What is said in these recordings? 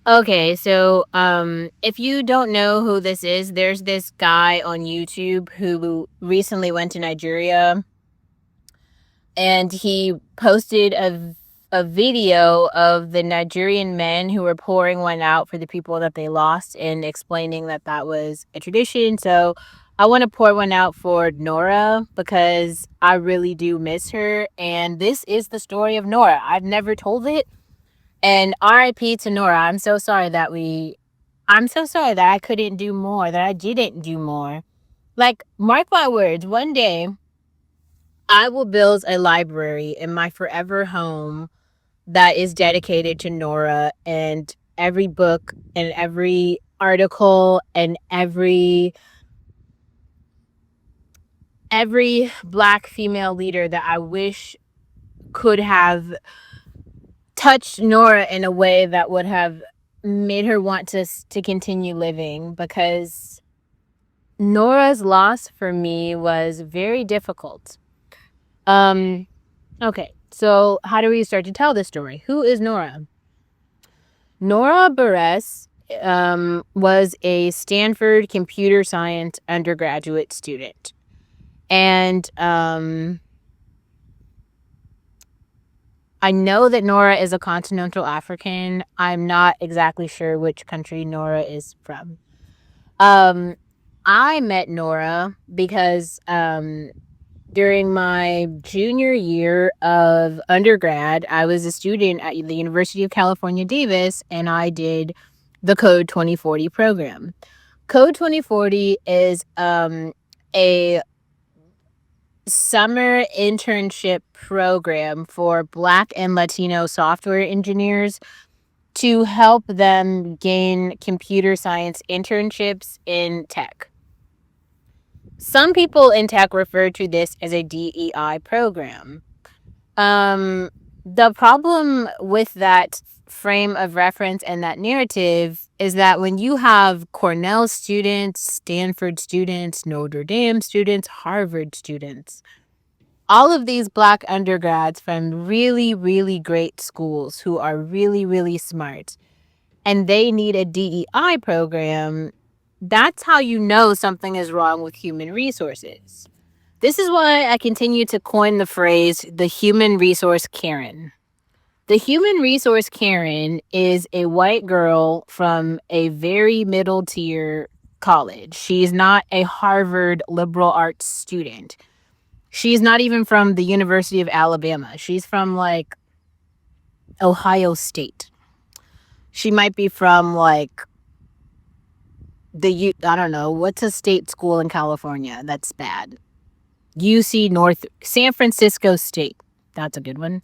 Okay, so if you don't know who this is, there's this guy on YouTube who recently went to Nigeria, and he posted a video of the Nigerian men who were pouring one out for the people that they lost and explaining that that was a tradition. So I want to pour one out for Nora because I really do miss her, and this is the story of Nora. I've never told it. And RIP to Nora. I'm so sorry that I couldn't do more, that I didn't do more. Like, mark my words, one day I will build a library in my forever home that is dedicated to Nora, and every book and every article and every black female leader that I wish could have touched Nora in a way that would have made her want to continue living, because Nora's loss for me was very difficult. Um okay, so how do we start to tell this story? Who is Nora? Nora Buress was a Stanford computer science undergraduate student. And I know that Nora is a continental African. I'm not exactly sure which country Nora is from. Um, I met Nora because during my junior year of undergrad, I was a student at the University of California, Davis, and I did the Code 2040 program. Code 2040 is a summer internship program for Black and Latino software engineers to help them gain computer science internships in tech. Some people in tech refer to this as a DEI program. Um, the problem with that frame of reference and that narrative is that when you have Cornell students, Stanford students, Notre Dame students, Harvard students, all of these Black undergrads from really, really great schools who are really, really smart, and they need a DEI program, that's how you know something is wrong with human resources. This is why I continue to coin the phrase the human resource Karen. The human resource Karen is a white girl from a very middle tier college. She's not a Harvard liberal arts student. She's not even from the University of Alabama. She's from like Ohio State. She might be from like I don't know, what's a state school in California that's bad? UC North, San Francisco State. That's a good one.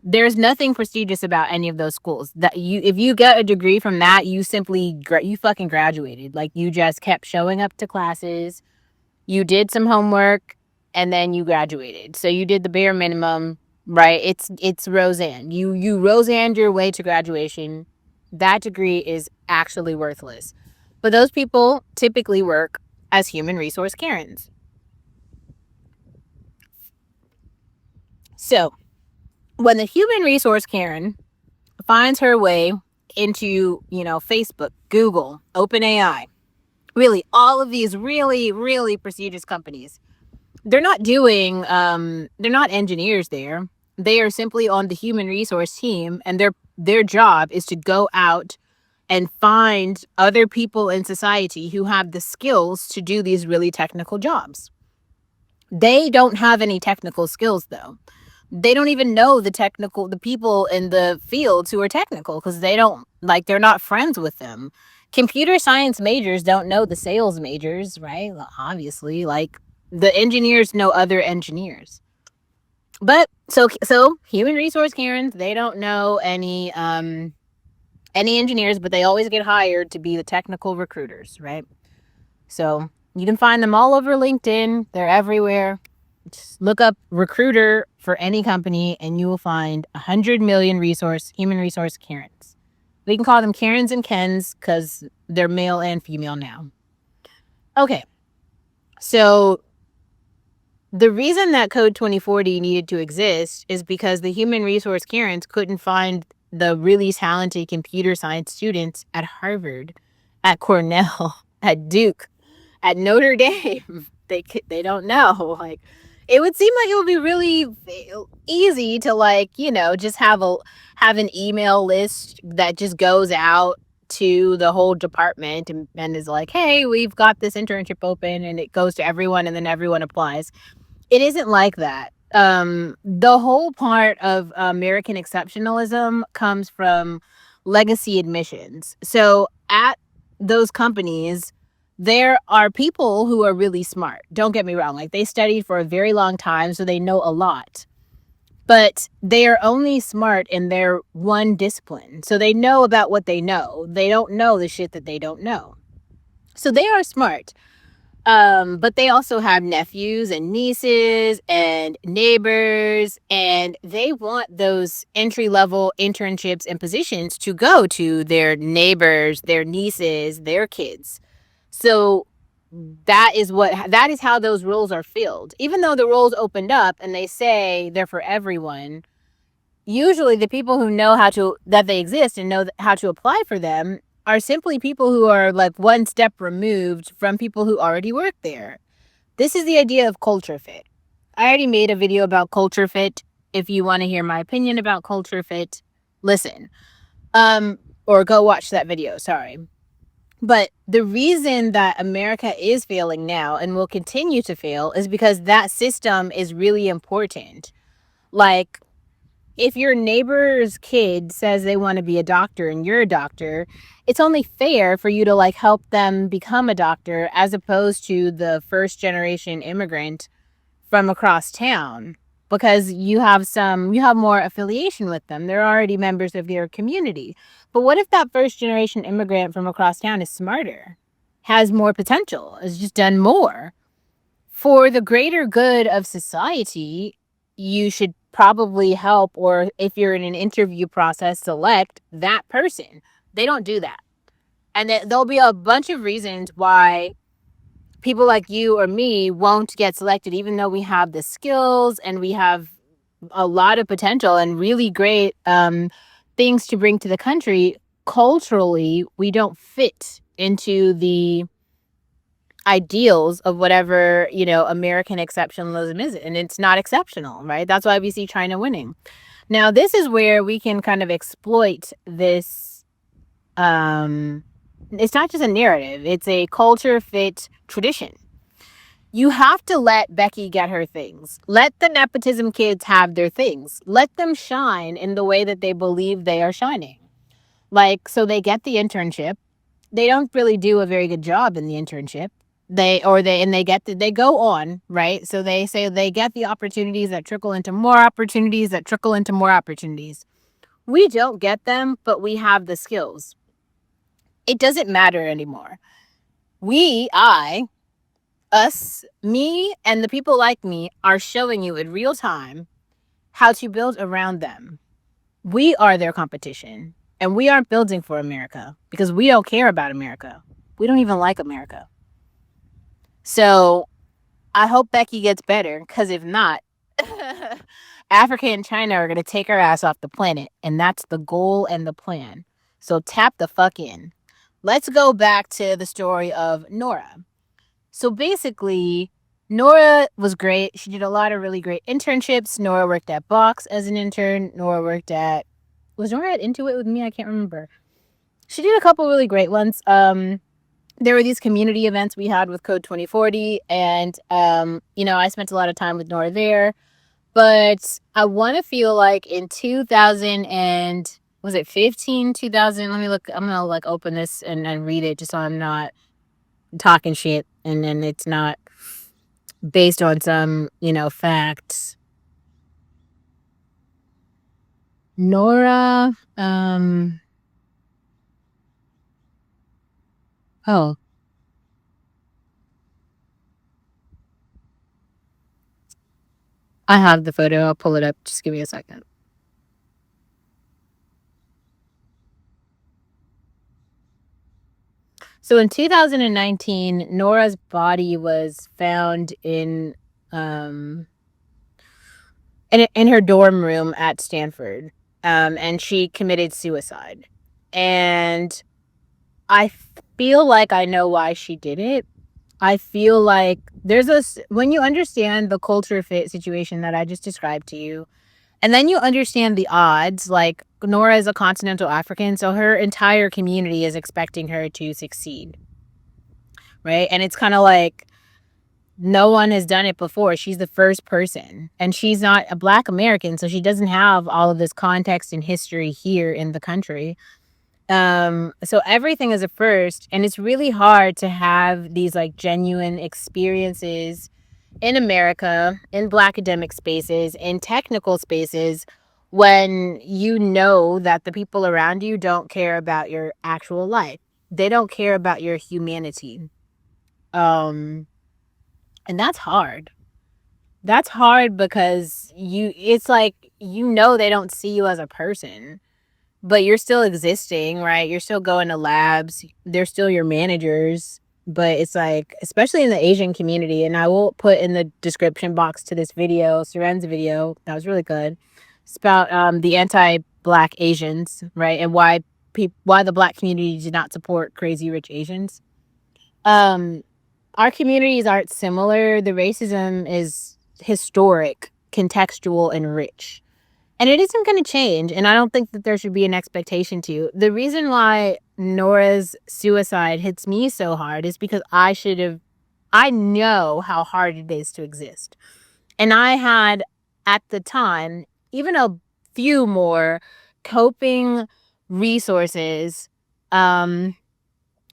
There's nothing prestigious about any of those schools. That you, if you get a degree from that, you simply you fucking graduated. Like, you just kept showing up to classes, you did some homework, and then you graduated. So you did the bare minimum, right? It's Roseanne. You Roseanne your way to graduation. That degree is actually worthless. But those people typically work as human resource Karens. So when the human resource Karen finds her way into, Facebook, Google, OpenAI, really all of these really, really prestigious companies, they're not they're not engineers there. They are simply on the human resource team, and their job is to go out and find other people in society who have the skills to do these really technical jobs. They don't have any technical skills, though. They don't even know the people in the fields who are technical, because they're not friends with them. Computer science majors don't know the sales majors, right? Well, obviously, like, the engineers know other engineers. But so human resource Karens, they don't know any engineers, but they always get hired to be the technical recruiters, right? So you can find them all over LinkedIn. They're everywhere. Just look up recruiter for any company and you will find 100 million human resource Karens. We can call them Karens and Kens because they're male and female now. Okay. So the reason that Code 2040 needed to exist is because the human resource Karens couldn't find the really talented computer science students at Harvard, at Cornell, at Duke, at Notre Dame. They don't know. Like, it would seem like it would be really easy to, like, just have an email list that just goes out to the whole department, and is like, hey, we've got this internship open, and it goes to everyone, and then everyone applies. It isn't like that. The whole part of American exceptionalism comes from legacy admissions. So at those companies, there are people who are really smart. Don't get me wrong. Like, they studied for a very long time, so they know a lot. But they are only smart in their one discipline. So they know about what they know. They don't know the shit that they don't know. So they are smart. But they also have nephews and nieces and neighbors, and they want those entry level internships and positions to go to their neighbors, their nieces, their kids. So that is how those roles are filled. Even though the roles opened up and they say they're for everyone, usually the people who know that they exist and know how to apply for them are simply people who are like one step removed from people who already work there. This is the idea of culture fit. I already made a video about culture fit. If you want to hear my opinion about culture fit, listen. Or go watch that video, sorry. But the reason that America is failing now and will continue to fail is because that system is really important. Like, if your neighbor's kid says they want to be a doctor and you're a doctor, it's only fair for you to, like, help them become a doctor, as opposed to the first generation immigrant from across town, because you have more affiliation with them. They're already members of your community. But what if that first generation immigrant from across town is smarter, has more potential, has just done more? For the greater good of society, you should probably help, or if you're in an interview process, select that person. They don't do that. And there'll be a bunch of reasons why people like you or me won't get selected, even though we have the skills and we have a lot of potential and really great things to bring to the country. Culturally, we don't fit into the ideals of whatever, American exceptionalism is, and it's not exceptional, right? That's why we see China winning. Now, this is where we can kind of exploit this. It's not just a narrative, it's a culture fit tradition. You have to let Becky get her things. Let the nepotism kids have their things. Let them shine in the way that they believe they are shining. Like, so they get the internship. They don't really do a very good job in the internship. They go on, right? So they say they get the opportunities that trickle into more opportunities that trickle into more opportunities. We don't get them, but we have the skills. It doesn't matter anymore. Us, me, and the people like me are showing you in real time how to build around them. We are their competition, and we aren't building for America because we don't care about America. We don't even like America. So I hope Becky gets better, because if not, Africa and China are going to take our ass off the planet, and that's the goal and the plan. So tap the fuck in. Let's go back to the story of Nora. So basically, Nora was great. She did a lot of really great internships. Nora worked at Box as an intern. Was Nora at Intuit with me? I can't remember. She did a couple really great ones. There were these community events we had with Code 2040, and I spent a lot of time with Nora there. But I want to feel like in 2000 and was it 15, 2000? Let me look. I'm gonna like open this and read it just so I'm not talking shit and then it's not based on some, facts. Nora, oh, I have the photo. I'll pull it up. Just give me a second. So in 2019, Nora's body was found in her dorm room at Stanford. and she committed suicide. And I feel like I know why she did it. I feel like when you understand the culture fit situation that I just described to you, and then you understand the odds, like Nora is a continental African, so her entire community is expecting her to succeed, right? And it's kind of like no one has done it before. She's the first person, and she's not a Black American, so she doesn't have all of this context and history here in the country. So everything is a first, and it's really hard to have these like genuine experiences in America, in Black academic spaces, in technical spaces, when you know that the people around you don't care about your actual life. They don't care about your humanity. Um, and that's hard. That's hard because it's like, they don't see you as a person, but you're still existing, right? You're still going to labs. They're still your managers. But it's like, especially in the Asian community, and I will put in the description box to this video, Suren's video, that was really good. It's about the anti-Black Asians, right? And why the Black community did not support Crazy Rich Asians. Um, our communities aren't similar. The racism is historic, contextual, and rich. And it isn't going to change. And I don't think that there should be an expectation to. The reason why Nora's suicide hits me so hard is because I know how hard it is to exist. And I had, at the time, even a few more coping resources um,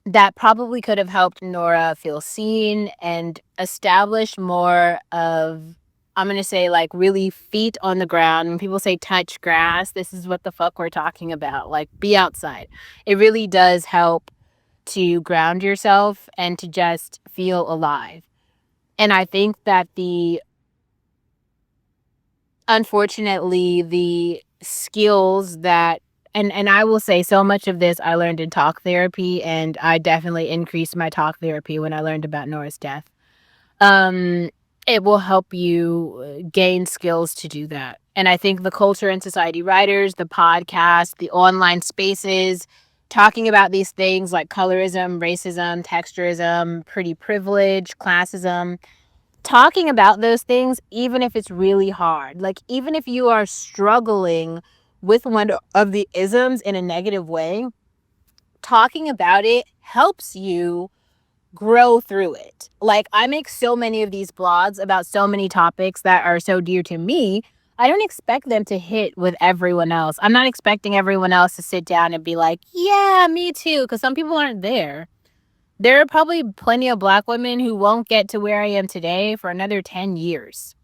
that probably could have helped Nora feel seen and establish more of, I'm going to say, like, really feet on the ground. When people say touch grass, this is what the fuck we're talking about. Like, be outside. It really does help to ground yourself and to just feel alive. And I think that unfortunately, the skills that, and I will say, so much of this I learned in talk therapy, and I definitely increased my talk therapy when I learned about Nora's death. Um, it will help you gain skills to do that. And I think the culture and society writers, the podcast, the online spaces, talking about these things like colorism, racism, texturism, pretty privilege, classism, talking about those things, even if it's really hard, like even if you are struggling with one of the isms in a negative way, talking about it helps you grow through it. Like, I make so many of these blogs about so many topics that are so dear to me. I don't expect them to hit with everyone else. I'm not expecting everyone else to sit down and be like, yeah, me too, because some people aren't there. There are probably plenty of Black women who won't get to where I am today for another 10 years.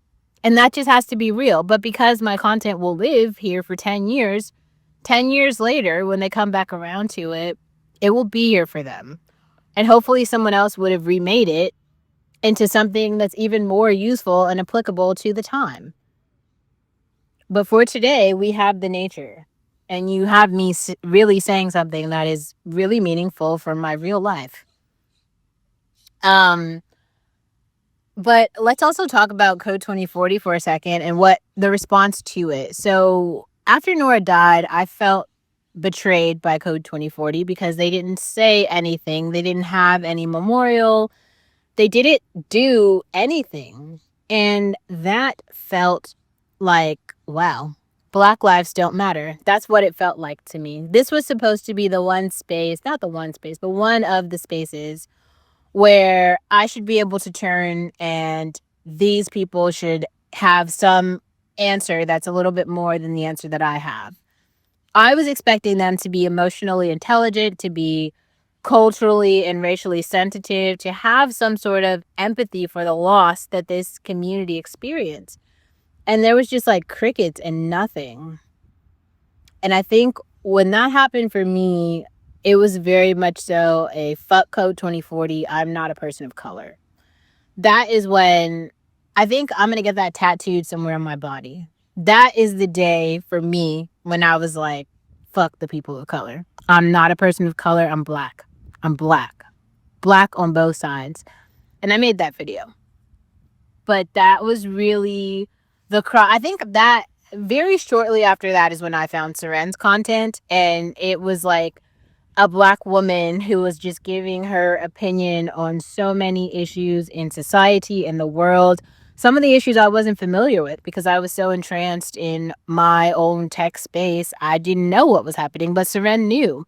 And that just has to be real. But because my content will live here for 10 years, 10 years later, when they come back around to it, it will be here for them. And hopefully someone else would have remade it into something that's even more useful and applicable to the time. But for today, we have the nature. And you have me really saying something that is really meaningful for my real life. Um, but let's also talk about Code 2040 for a second and what the response to it. So after Nora died, I felt betrayed by Code 2040 because they didn't say anything. They didn't have any memorial. They didn't do anything. And that felt like, wow, Black lives don't matter. That's what it felt like to me. This was supposed to be the one space, not the one space, but one of the spaces where I should be able to turn and these people should have some answer that's a little bit more than the answer that I have. I was expecting them to be emotionally intelligent, to be culturally and racially sensitive, to have some sort of empathy for the loss that this community experienced. And there was just like crickets and nothing. And I think when that happened for me, it was very much so a fuck Code 2040. I'm not a person of color. That is when I think I'm going to get that tattooed somewhere on my body. That is the day for me when I was like, fuck the people of color. I'm not a person of color. I'm Black. I'm Black. Black on both sides. And I made that video. But that was really the cry. I think that very shortly after that is when I found Seren's content, and it was like a black woman who was just giving her opinion on so many issues in society and the world. Some of the issues I wasn't familiar with because I was so entranced in my own tech space. I didn't know what was happening, but Seren knew.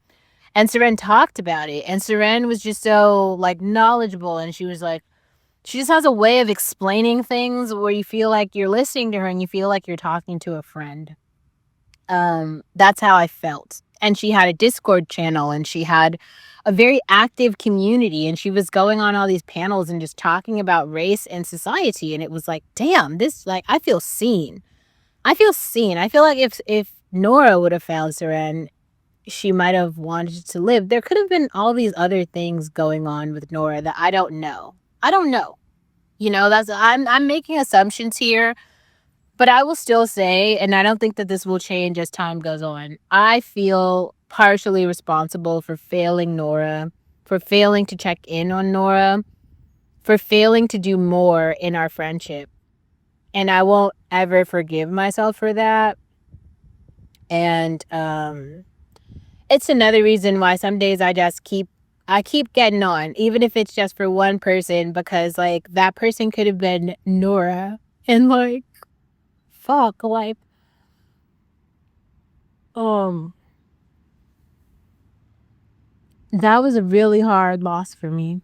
And Seren talked about it. And Seren was just so like knowledgeable. And she was like, she just has a way of explaining things where you feel like you're listening to her and you feel like you're talking to a friend. That's how I felt. And she had a Discord channel and she had a very active community and she was going on all these panels and just talking about race and society. And it was like, damn, this like I feel seen. I feel seen. I feel like if Nora would have found Seren, she might have wanted to live. There could have been all these other things going on with Nora that I don't know. I don't know. You know, that's I'm making assumptions here, but I will still say, and I don't think that this will change as time goes on, I feel partially responsible for failing Nora, for failing to check in on Nora, for failing to do more in our friendship. And I won't ever forgive myself for that. And it's another reason why some days I keep getting on, even if it's just for one person, because like that person could have been Nora. And like fuck, like um that was a really hard loss for me.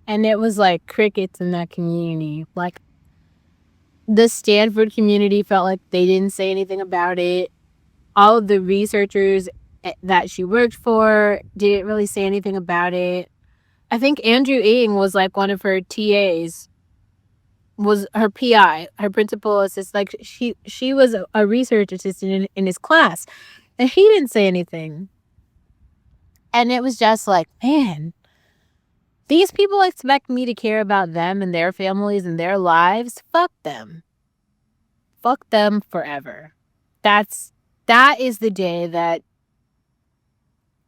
And it was like crickets in that community. Like the Stanford community felt like they didn't say anything about it. All of the researchers that she worked for didn't really say anything about it. I think Andrew Ng was like one of her TAs, was her PI, her principal assistant. Like she was a research assistant in his class, and he didn't say anything. And it was just like, man, these people expect me to care about them and their families and their lives. Fuck them. Fuck them forever. That is the day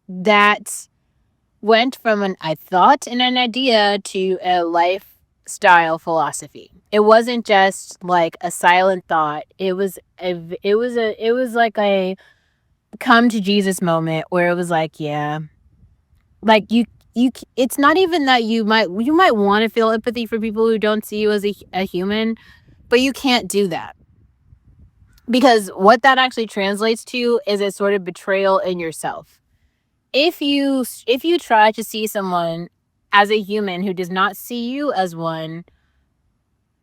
that went from an I thought and an idea to a lifestyle philosophy. It wasn't just like a silent thought. It was like a come to Jesus moment where it was like, yeah, like you it's not even that you might want to feel empathy for people who don't see you as a human, but you can't do that. Because what that actually translates to is a sort of betrayal in yourself. If you try to see someone as a human who does not see you as one,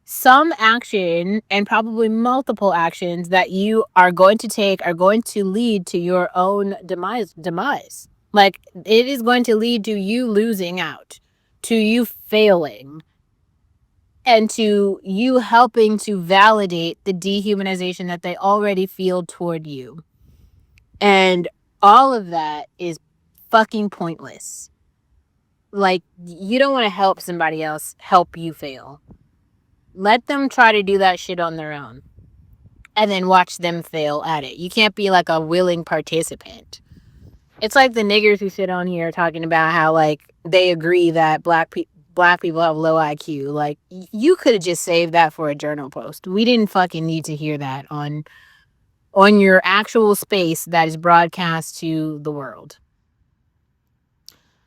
some action and probably multiple actions that you are going to take are going to lead to your own demise. Like it is going to lead to you losing out, to you failing, and to you helping to validate the dehumanization that they already feel toward you. And all of that is fucking pointless. Like, you don't want to help somebody else help you fail. Let them try to do that shit on their own. And then watch them fail at it. You can't be like a willing participant. It's like the niggers who sit on here talking about how, like, they agree that black people have low IQ. Like, you could have just saved that for a journal post. We didn't fucking need to hear that on your actual space that is broadcast to the world.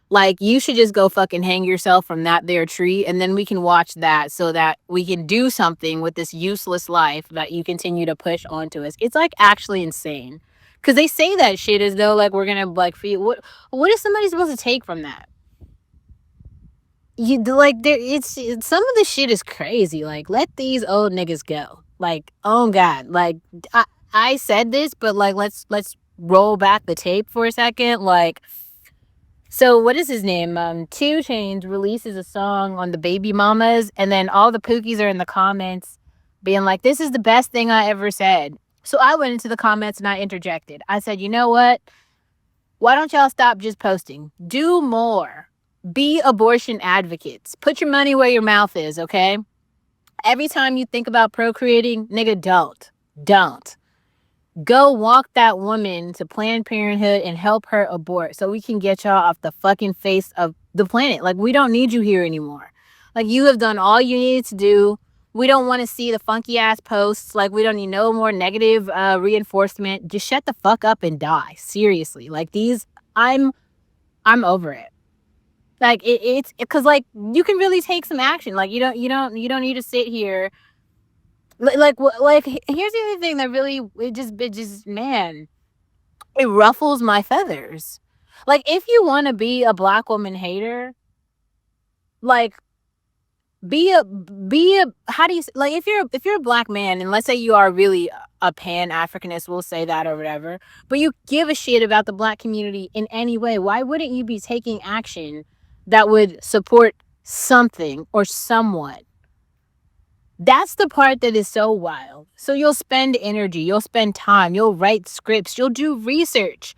Like, you should just go fucking hang yourself from that there tree, and then we can watch that so that we can do something with this useless life that you continue to push onto us. It's like actually insane. Because they say that shit as though like we're gonna like feel what is somebody supposed to take from that? You like there it's some of the shit is crazy. Like, let these old niggas go. Like, oh god. Like I said this, but like let's roll back the tape for a second. Like, so what is his name? 2 Chainz releases a song on the Baby Mamas, and then all the Pookies are in the comments being like, this is the best thing I ever said. So I went into the comments and I interjected. I said, you know what? Why don't y'all stop just posting? Do more. Be abortion advocates. Put your money where your mouth is, okay? Every time you think about procreating, nigga, don't. Don't. Go walk that woman to Planned Parenthood and help her abort so we can get y'all off the fucking face of the planet. Like, we don't need you here anymore. Like, you have done all you needed to do. We don't want to see the funky ass posts. Like, we don't need no more negative reinforcement. Just shut the fuck up and die. Seriously. Like, I'm over it. Like, it's because, like, you can really take some action. Like, you don't need to sit here. Like, here's the other thing that really, it just, man, it ruffles my feathers. Like, if you want to be a black woman hater, like, be a how do you like, if you're a black man, and let's say you are really a pan Africanist, we'll say that or whatever, but you give a shit about the black community in any way, why wouldn't you be taking action that would support something or someone? That's the part that is so wild. So you'll spend energy, you'll spend time, you'll write scripts, you'll do research,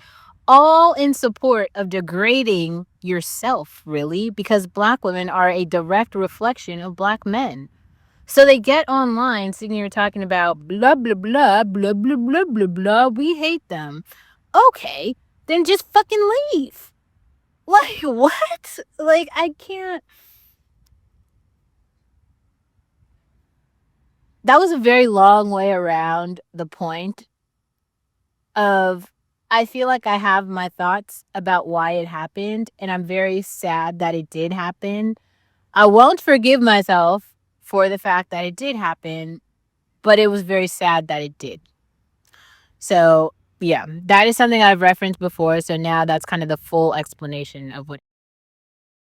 all in support of degrading yourself, really, because black women are a direct reflection of black men. So they get online sitting here talking about blah, blah, blah, blah, blah, blah, blah, blah. We hate them. Okay, then just fucking leave. Like, what? Like, I can't. That was a very long way around the point of, I feel like I have my thoughts about why it happened, and I'm very sad that it did happen. I won't forgive myself for the fact that it did happen, but it was very sad that it did. So, yeah, that is something I've referenced before. So now that's kind of the full explanation of what